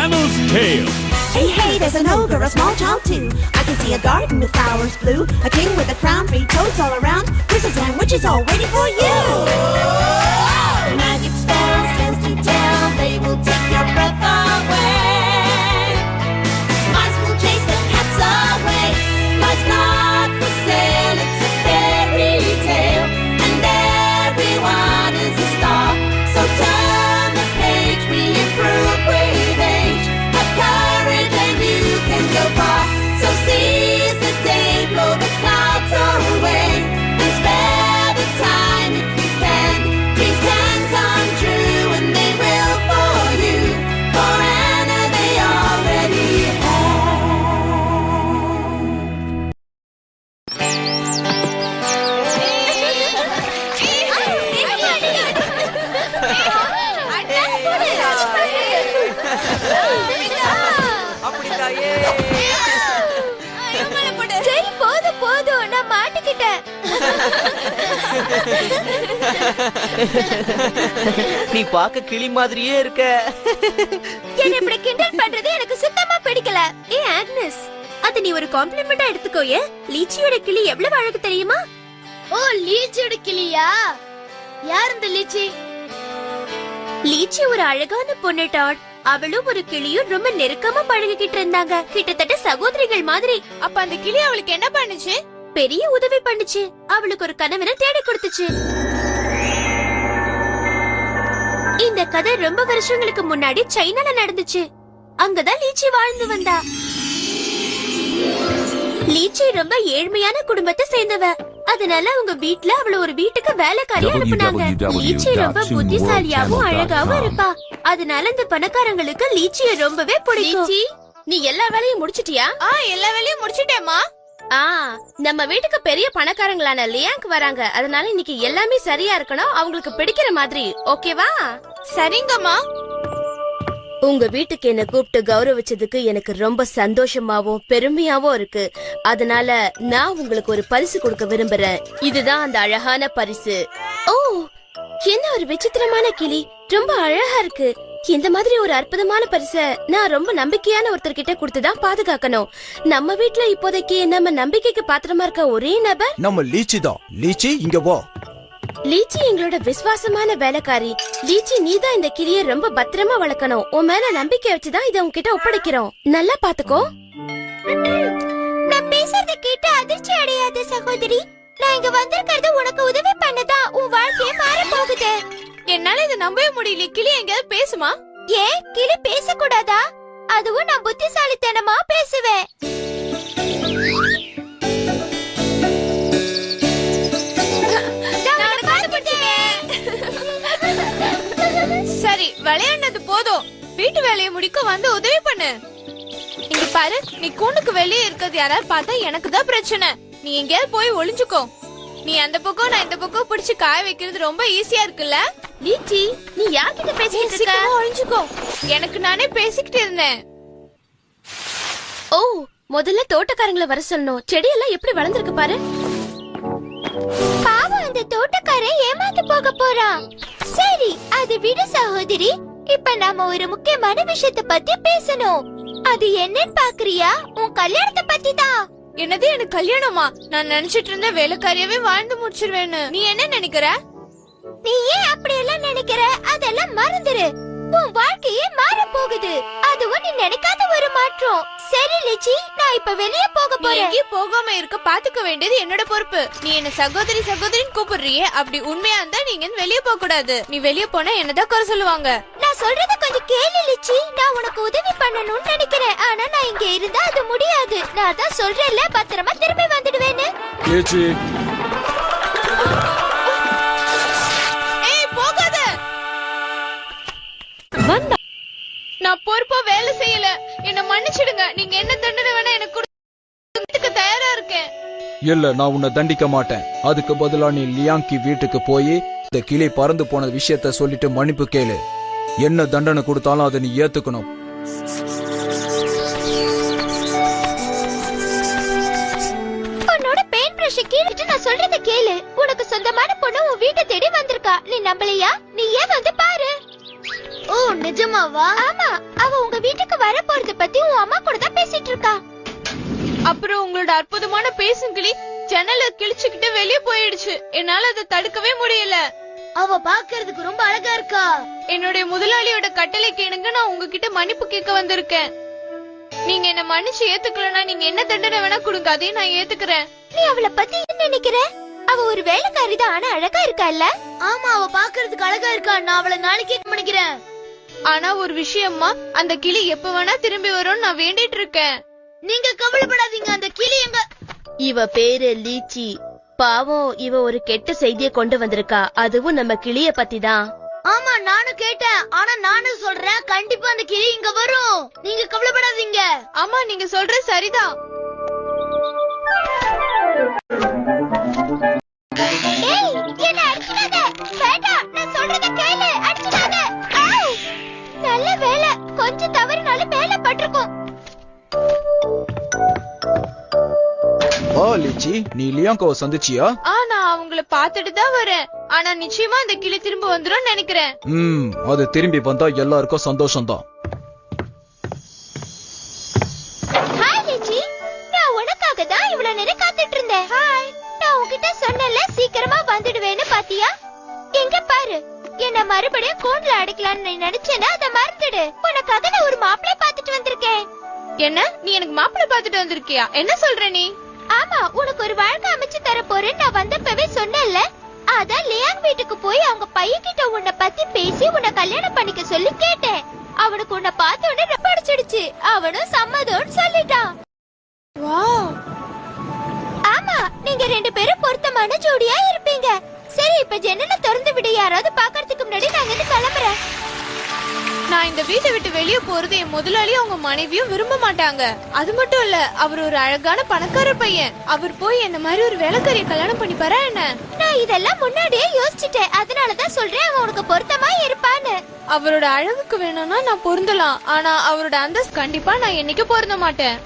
Camel's Tale. Hey, hey, there's an ogre, a small child too. I can see a garden with flowers blue, a king with a crown, 3 toads all around, wizards and witches all waiting for you. Magic spells, tales to tell, they will take your breath away. Mice will chase the cats away. Life's not for sale, it's a fairy tale, and everyone is a star. So turn the page, we improve with age. Have courage and you can go far. So seize the day, blow the clouds away, and spare the time if you can. Dreams can come true and they will for you. For Anna they already சரி போதும் போதும் நான் மாட்டிக்கிட்டேன். நீ பாக்க கிளி மாதிரியே இருக்க. என்ன இப்படி கிண்டல் பண்றது எனக்கு சுத்தமா பிடிக்கல. ஆக்னஸ், அத நீ ஒரு காம்ப்ளிமெண்டா எடுத்துக்கோயே. லீச்சியோட கிளி எவ்வளவு அழகு தெரியுமா? ஓ, லீச்சியோட கிளியா? யார் இந்த லீச்சி? லீச்சி ஒரு அழகான பொண்ணு டாட். அவளும் ஒரு கிளியும் ரொம்ப நெருக்கமா பழகிக்கிட்டு இருந்தாங்க, கிட்டத்தட்ட சகோதரிகள் மாதிரி. அப்ப அந்த கிளி அவளுக்கு என்ன பண்ணுச்சு? பெரிய உதவி பண்ணுச்சு. அவளுக்கு ஒரு கணவனை தேடி கொடுத்துச்சு. இந்த கதை ரொம்ப வருஷங்களுக்கு முன்னாடி சைனால நடந்துச்சு. அங்கதான் லீச்சி வாழ்ந்து வந்தா. லீச்சி ரொம்ப ஏழ்மையான குடும்பத்தை சேர்ந்தவ. அதனால அவங்க வீட்ல அவள ஒரு வீட்டுக்கு வேலைக்காரி அனுப்புனாங்க. லீச்சி ரொம்ப புத்திசாலியாவும் அழகாவும் இருப்பா. அதனால இந்த பணக்காரங்களுக்கு லீச்சிய ரொம்பவே பிடிக்கும். லீச்சி, நீ எல்லா வேலையும் முடிச்சிட்டியா? எல்லா வேலையும் முடிச்சிட்டேம்மா. நம்ம வீட்டுக்கு பெரிய பணக்காரங்களான லியாங்க் வராங்க. அதனால இன்னைக்கு எல்லாமே சரியா இருக்கணும், அவங்களுக்கு பிடிக்கிற மாதிரி. ஓகேவா? சரிங்கம்மா. உங்க வீட்டுக்கு என்ன கூப்பிட்டு கௌரவிச்சதுக்கு எனக்கு ரொம்ப சந்தோஷமாவும் பெருமையாவும் இருக்கு. அதனால நான் உங்களுக்கு ஒரு பரிசு கொடுக்க விரும்புறேன். இதுதான் அந்த அழகான பரிசு. ஓ, என்ன ஒரு விசித்திரமான கிளி, ரொம்ப அழகா இருக்கு. இந்த மாதிரி ஒரு அற்புதமான பரிசை நான் ரொம்ப நம்பிக்கையான ஒருத்தர்கிட்ட கொடுத்துதான் பாதுகாக்கணும். நம்ம வீட்ல இப்போதைக்கு நம்ம நம்பிக்கைக்கு பாத்திரமா இருக்க ஒரே நபர் நம்ம லீச்சி தான். லீச்சி, இங்க வா. லீச்சி எங்களோட விசுவாசமான வேலைக்காரி. லீச்சி, நீதான் இந்த கிளிய ரொம்ப பத்திரமா வளர்க்கணும். உன் மேல நம்பிக்கை வச்சுதான் இதை உன்கிட்ட ஒப்படைக்கிறோம். நல்லா பாத்துக்கோ. நான் பேசுறத கேட்டு அதிர்ச்சி அடையாத சகோதரி. நான் இங்க வந்திருக்கிறது உனக்கு உதவி பண்ணதான். உன் வாழ்க்கையே மாற போகுது. என்னால இதை நம்பவே முடியல. கிளி எங்கேயாவது பேசுமா? ஏன் கிளி பேசக்கூடாதா? அதுவும் நான் புத்திசாலித்தனமா பேசுவேன். சரி, விளையாடுனது போதும். வீட்டு வேலையை முடிக்க வந்து உதவி பண்ணு. இங்க பாரு, நீ கூண்டுக்கு வெளியே இருக்கிறது யாராவது பார்த்தா எனக்கு தான் பிரச்சனை. நீ எங்கேயாவது போய் ஒளிஞ்சுக்கோ. நீ அந்த பக்கம் நான் இந்த பக்கம் பிடிச்சு காய வைக்கிறது ரொம்ப ஈஸியா இருக்குல்ல? லீச்சி, நீ யார்கிட்ட பேசிக்கிட்டு இருக்க? ஒளிஞ்சுக்கோ. எனக்கு நானே பேசிக்கிட்டு இருந்தேன். ஓ, முதல்ல தோட்டக்காரங்களை வர சொல்லணும். செடியெல்லாம் எப்படி வளர்ந்துருக்கு பாரு. பாவம், அந்த தோட்டக்காரன் ஏமாந்து போக போறான். சரி, அது விடு சகோதரி. இப்ப நாம ஒரு முக்கியமான விஷயத்தை பத்தி பேசணும். அது என்னன்னு பாக்குறியா? உன் கல்யாணத்தை பத்தி தான். என்னது, எனக்கு கல்யாணமா? நான் நினைச்சிட்டு இருந்த வேலைக்காரியாவே வாழ்ந்து முடிச்சிருவேன்னு. நீ என்ன நினைக்கிற? நீ ஏன் அப்படி எல்லாம் நினைக்கிற? அதெல்லாம் மறந்துரு. உன் வாழ்க்கையே மாற போகுது. அதுவும் நீ நினைக்காத ஒரு மாற்றம். சரி லிச்சி, நான் இப்ப வெளியே போக போறேன். எங்கேயும் போகாம இருக்க பாத்துக்க வேண்டியது என்னோட பொறுப்பு. நீ என்ன சகோதரி சகோதரின்னு கூப்பிடுறியே, அப்படி உண்மையா இருந்தா நீங்க வெளியே போக கூடாது. நீ வெளியே போனா என்னதான் குறை சொல்லுவாங்க. நான் சொல்றத கொஞ்சம் கேளு லிச்சி. நான் உனக்கு உதவி பண்ணணும்னு நினைக்கிறேன். ஆனா நான் இங்க இருந்தா அது முடியாது. நான் தான் சொல்றேன்ல, பத்திரமா திரும்பி வந்துடுவேன்னு. லீச்சி, நான் பொறுப்பா வேலை செய்யல. என்ன மன்னிச்சிடுங்க. நீங்க என்ன தண்டனை வேணா எனக்கு கொடுக்க தயாரா இருக்கேன். இல்ல, நான் உன்னை தண்டிக்க மாட்டேன். அதுக்கு பதிலா நீ லியாங்கி வீட்டுக்கு போய் இந்த கிளி பறந்து போன விஷயத்த சொல்லிட்டு மன்னிப்பு கேளு. என்ன தண்டனை கொடுத்தாலும் அதை நீ ஏத்துக்கணும். உன்னோட பெயிண்ட் பிரஷ் கீழிட்டு நான் சொல்றத கேளு. உனக்கு சொந்தமான பொண்ணு உன் வீட்டை தேடி வந்திருக்கா. நீ நம்பலையா? நீ ஏன் வந்து பாரு. ஓ நிஜமாவா? ஆமா, அவ உங்க வீட்டுக்கு வர போறத பத்தி உன் அம்மா கூட தான் பேசிட்டு இருக்கா. அப்புறம் உங்களோட அற்புதமான பேசும் கிளி ஜன்னல கிழிச்சுக்கிட்டு வெளியே போயிடுச்சு. என்னால அதை தடுக்கவே முடியல. அவ பாக்குறதுக்கு ரொம்ப அழகா இருக்கா. என்னுடைய முதலாளியோட கட்டளைக்கு இணங்க நான் உங்ககிட்ட மன்னிப்பு கேட்க வந்திருக்கேன். நீங்க என்ன மன்னிச்சு ஏத்துக்கலன்னா நீங்க என்ன தண்டனை வேணா கொடுங்க, அதையும் நான் ஏத்துக்கிறேன். நீ அவளை பத்தி என்ன நினைக்கிற? அவ ஒரு வேலைக்காரி தான், ஆனா அழகா இருக்கா இல்ல? ஆமா, அவ பாக்குறதுக்கு அழகா இருக்கா. நான் அவளை நாளைக்கே நினைக்கிறேன். ஆனா ஒரு விஷயமா, அந்த கிளி எப்ப வேணா திரும்பி வரும்னு நான் வேண்டிட்டு இருக்கேன். நீங்க கவலைப்படாதீங்க, அந்த கிளி எங்க. இவ பேரு லீச்சி. பாவம், இவ ஒரு கெட்ட செய்திய கொண்டு வந்திருக்கா. அதுவும் நம்ம கிளிய பத்தி தான். ஆமா, நானும் கேட்டேன். ஆனா நானும் சொல்றேன், கண்டிப்பா அந்த கிளி இங்க வரும். நீங்க கவலைப்படாதீங்க. ஆமா, நீங்க சொல்றது சரிதான். ஏய், என்ன அடிச்சிடாத. வேண்டாம், நான் சொல்றத கேளு. அடிச்சிடாத. ஏய், நல்ல வேளை, கொஞ்சம் தவறுனால மேல பட்டிருக்கும். லிச்சி, நீ லியாங்கோவை சந்திச்சியா? நான் அவங்கள பாத்துட்டு தான் வரேன். ஆனா நிச்சயமா அந்த கிளி திரும்ப வந்துரும் நினைக்கிறேன். அது திரும்பி வந்தா எல்லாருக்கும் சந்தோஷம் தான். ஹாய் லிச்சி, நான் உனக்காக தான் இவ்வளவு நேரம் காத்துட்டு இருந்தேன். ஹாய், நான் உன்கிட்ட சொன்னல சீக்கிரமா வந்துடுவேன்னு, பாத்தியா? எங்க பாரு, என்ன மறுபடியும் கூண்டுல அடைக்கலாம்னு நினைச்சேன்னா அதை மறந்துடு. உனக்காக நான் ஒரு மாப்பிள்ளை பாத்துட்டு வந்திருக்கேன். என்ன, நீ எனக்கு மாப்பிள்ளை பாத்துட்டு வந்திருக்கியா? என்ன சொல்ற நீ? ஆமா, உனக்கு ஒரு வாழ்க்கை அமைச்சு தர போறேன்னு நான் வந்தப்பவே சொன்னேன்ல. அதான் லியாங் வீட்டுக்கு போய் அவங்க பையன்கிட்ட உன்னை பத்தி பேசி உன்னை கல்யாணம் பண்ணிக்க சொல்லி கேட்டேன். அவனுக்கு உன்னை பார்த்த உடனே ரொம்ப பிடிச்சிடுச்சு. அவனும் சம்மதம்னு சொல்லிட்டான். ஆமா, நீங்க 2 பேரும் பொருத்தமான ஜோடியா இருப்பீங்க. சரி, இப்ப ஜன்னலை திறந்து விடு. யாராவது பாக்கறதுக்கு முன்னாடி நான் இங்க கிளம்புறேன். நான் இந்த வீட்டை விட்டு வெளியே போறது என் முதலாளியும் அவங்க மனைவியும் விரும்ப மாட்டாங்க. அது மட்டும் இல்ல, அவர் ஒரு அழகான பணக்கார பையன். அவர் போய் என்ன மாதிரி ஒரு வேலைக்காரியை கல்யாணம் பண்ணிப்பாரா என்ன? நான் இதெல்லாம் முன்னாடியே யோசிச்சுட்டேன். அதனாலதான் சொல்றேன், அவன் உனக்கு பொருத்தமா இருப்பான்னு. அவரோட அழகுக்கு வேணும்னா நான் பொருந்தலாம், ஆனா அவரோட அந்தஸ்து கண்டிப்பா நான் என்னைக்கு பொருந்த மாட்டேன்.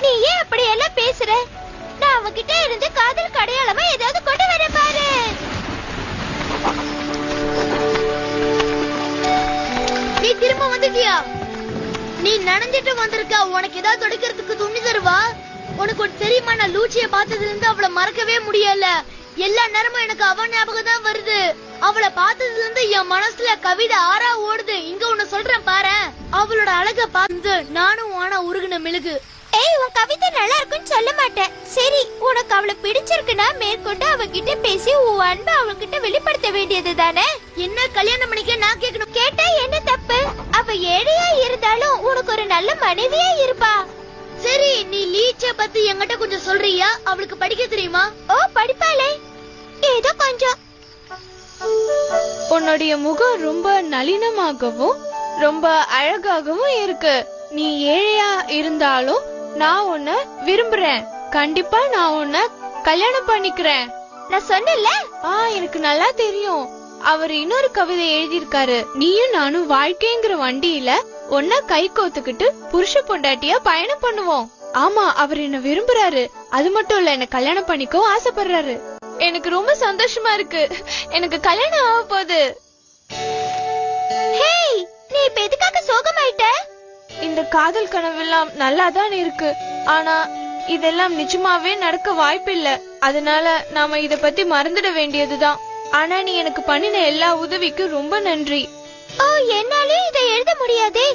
நீ ஏன் அப்படி எல்லாம் பேசுற? நான் அவன்கிட்ட இருந்து காதல் கடையாளமா ஏதாவது கொண்டு வர பாரு. நீ திரும்ப வந்துட்டியா? நீ நனைஞ்சிட்டு வந்திருக்க. உனக்கு ஏதாவது தொடைக்கிறதுக்கு துணி தருவா? உனக்கு ஒரு தெரியுமா, நான் லூச்சியை பார்த்ததுல இருந்து அவளை மறக்கவே முடியல. எல்லா நேரமும் எனக்கு அவன் ஞாபகம் தான் வருது. அவளை பார்த்ததுல இருந்து என் மனசுல கவிதை ஆறா ஓடுது. இங்க ஒண்ணு சொல்றேன் பாரு, அவளோட அழக பார்த்து நானும் ஆனா உருகுன மெழுகு. ஏய், உன் கவிதை நல்லா இருக்குன்னு சொல்ல மாட்டேன். சரி, உனக்கு அவளை பிடிச்சிருக்குன்னா மேற்கொண்டு அவகிட்ட பேசி உன் அன்பை அவகிட்ட வெளிப்படுத்த வேண்டியது தானே? என்ன கல்யாணம் பண்ணிக்க நான் கேட்கணும். கேட்டா என்ன தப்பு? அவ ஏழையா இருந்தாலும் உனக்கு ஒரு நல்ல மனைவியா இருப்பா. சரி, நீ லீச்ச பத்தி என்கிட்ட கொஞ்சம் சொல்றியா? அவளுக்கு படிக்க தெரியுமா? ஓ, படிப்பாளே, ஏதோ கொஞ்சம். உன்னுடைய முகம் ரொம்ப நளினமாகவும் ரொம்ப அழகாகவும் இருக்கு. நீ ஏழையா இருந்தாலும் நான் உன்னை விரும்புறேன். கண்டிப்பா நான் உன்னை கல்யாணம் பண்ணிக்கிறேன். நான் சொன்னேன்ல. எனக்கு நல்லா தெரியும். அவர் இன்னொரு கவிதை எழுதியிருக்காரு. நீயும் நானும் வாழ்க்கைங்கிற வண்டியில ஒன்னா கை கோத்துக்கிட்டு புருஷ பொண்டாட்டியா பயணம் பண்ணுவோம். ஆமா, அவர் என்ன விரும்புறாரு. அது மட்டும் இல்ல, என்ன கல்யாணம் பண்ணிக்கவும் ஆசைப்படுறாரு. எனக்கு ரொம்ப சந்தோஷமா இருக்கு. எனக்கு கல்யாணம் ஆக போகுது. ஹேய், நீ இப்ப எதுக்காக சோகமாயிட்ட? இந்த காதல் கனவெல்லாம் நல்லாதான் இருக்கு, ஆனா இதெல்லாம் நிஜமாவே நடக்க வாய்ப்பில்லை. அதனால நாம இத பத்தி மறந்துட வேண்டியதுதான். ஆனா நீ எனக்கு பண்ணின எல்லா உதவிக்கும் ரொம்ப நன்றி. ஓ, என்னாலே இதை எழுத முடியாதே.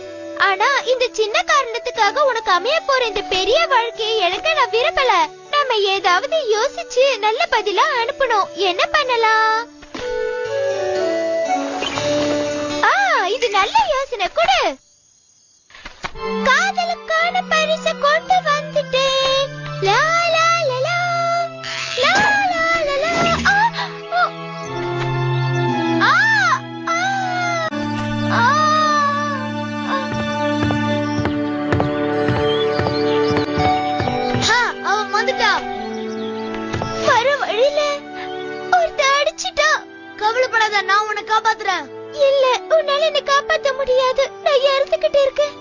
ஆனா இந்த சின்ன காரணத்துக்காக உனக்கு அமைய போற இந்த பெரிய வாழ்க்கையை எனக்கு நான் விரும்பல. நாம ஏதாவது யோசிச்சு நல்ல பதிலா அனுப்பணும். என்ன பண்ணலாம்? இது நல்ல யோசனை. கூட காதலுக்கான பரிசு கொண்டு வந்துட்டேன். லா லா லா லா லா லா லா லா. அவன் வந்துட்டா. வர வழியில ஒருத்த அடிச்சிட்டா. கவலைப்படாத, நான் உன்னை காப்பாத்துறேன். இல்ல, உன்னால என்ன காப்பாத்த முடியாது. நான் இறந்துகிட்டு இருக்கேன்.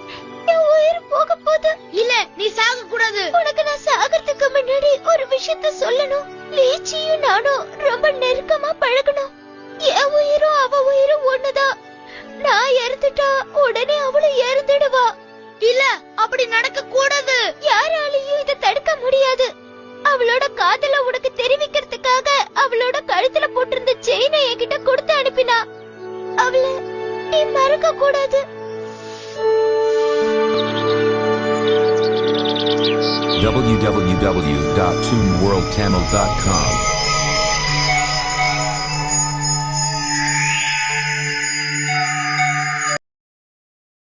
என் உயிர் போக போகுது. இல்ல, நீ சாக கூடாது. உனக்கு நான் சாகிறதுக்கு முன்னாடி ஒரு விஷயத்த சொல்லணும். லீச்சியும் நானும் ரொம்ப நெருக்கமா பழகணும். என் உயிரும் அவ உயிரும் ஒண்ணுதான். நான் இறந்து விட்டுட்டா உடனே அவளும் இறந்துடுவா. இல்ல, அப்படி நடக்க கூடாது. யாராலையும் இதை தடுக்க முடியாது. அவளோட காதல உனக்கு தெரிவிக்கிறதுக்காக அவளோட கழுத்துல போட்டிருந்த செயினை என்கிட்ட கொடுத்து அனுப்பினா. அவளை நீ மறக்க கூடாது. www.toonworldtamil.com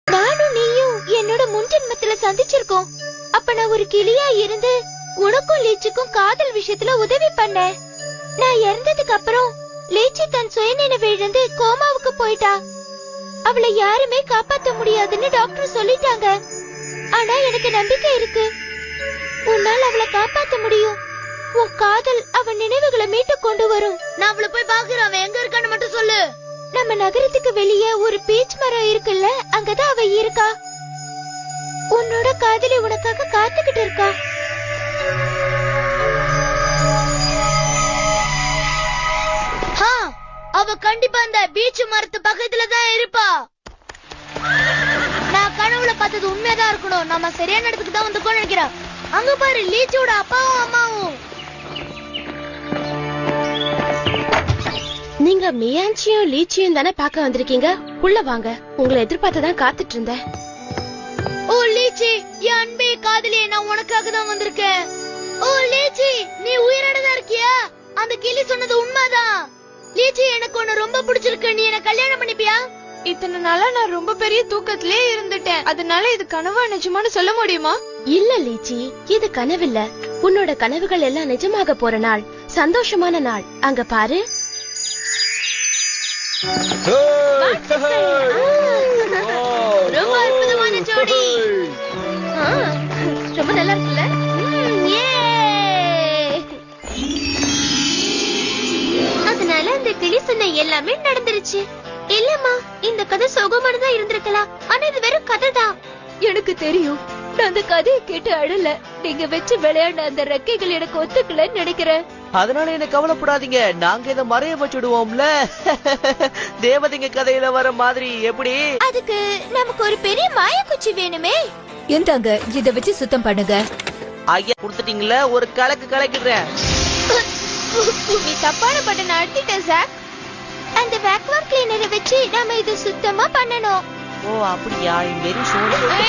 நானும் நீயும் என்னோட முன்ஜென்மத்துல சந்திச்சிருக்கோம். அப்ப நான் ஒரு கிளியா இருந்து உனக்கும் லீச்சுக்கும் காதல் விஷயத்துல உதவி பண்ணேன். நான் இறந்ததுக்கு அப்புறம் லீச்சி தன் சுயநினைவு இழந்து கோமாவுக்கு போயிட்டா. அவளை யாருமே காப்பாத்த முடியாதுன்னு டாக்டர் சொல்லிட்டாங்க. ஆனா எனக்கு நம்பிக்கை இருக்கு, உன்னால் அவளை காப்பாத்த முடியும். உன் காதல் அவன் நினைவுகளை மீட்டு கொண்டு வரும். நான் அவளை போய் பாக்குறேன். அவன் எங்க இருக்கான்னு மட்டும் சொல்லு. நம்ம நகரத்துக்கு வெளியே ஒரு பீச் மரம் இருக்குல்ல, அங்கதான் அவ இருக்கா. உன்னோட காதலி உனக்காக காத்துக்கிட்டு இருக்கா. அவ கண்டிப்பா அந்த பீச் மரத்து பக்கத்துல தான் இருப்பா. நான் கனவுல பார்த்தது உண்மையதான் இருக்கணும். நம்ம சரியான இடத்துக்கு தான் வந்து நினைக்கிறேன். அங்க பாரு, லீச்சியோட அப்பாவும் அம்மாவும். நீங்க மியான்சியும் லீச்சியும் தானே பார்க்க வந்திருக்கீங்க. உள்ள வாங்க, உங்களை எதிர்பார்த்துதான் காத்துட்டு இருந்தேன். ஓ லீச்சி, என் அன்பே காதலியே, நான் உனக்காக தான் வந்திருக்கேன். ஓ லீச்சி, நீ உயிரோட தான் இருக்கியா? அந்த கிளி சொன்னது உண்மைதான். லீச்சி, எனக்கு உன்னை ரொம்ப பிடிச்சிருக்கு. நீ என்ன கல்யாணம் பண்ணிப்பியா? இத்தனை நாளா நான் ரொம்ப பெரிய தூக்கத்திலே இருந்துட்டேன். அதனால இது கனவா நிஜமானு சொல்ல முடியுமா? இல்ல லீச்சி, இது கனவில்ல. உன்னோட கனவுகள் எல்லாம் நிஜமாக போற நாள், சந்தோஷமான நாள். அங்க பாரு. ரொம்ப அற்புதமான ஜோடி. ரொம்ப நல்லா இருக்குல்ல? அதனால அந்த கிளி சொன்ன எல்லாமே நடந்துருச்சு. இல்லம்மா, இந்த கதை சோகமானதா இருந்திருக்கலாம். ஆனா இது வெறும் கதை தான். எனக்கு தெரியும். நான் அந்த கதையை கேட்டு அழல. நீங்க வச்சு விளையாட அந்த ரெக்கைகள் எனக்கு ஒத்துக்கலன்னு நினைக்கிறேன். அதனால என்ன கவலைப்படாதீங்க, நாங்க இதை மறைய வச்சுடுவோம்ல. தேவதைங்க கதையில வர மாதிரி. எப்படி? அதுக்கு நமக்கு ஒரு பெரிய மாயக்குச்சி வேணுமே. எந்தாங்க, இத வச்சு சுத்தம் பண்ணுங்க. ஐயா கொடுத்துட்டீங்களா? ஒரு கலக்கு கலக்கிடுறேன். நீ தப்பான பட்டனை அழுத்திட்ட சாக். அந்த வேக்யூம் கிளீனரை வச்சு நாம இது சுத்தமா பண்ணணும். ஓ அப்படியா? Very sorry.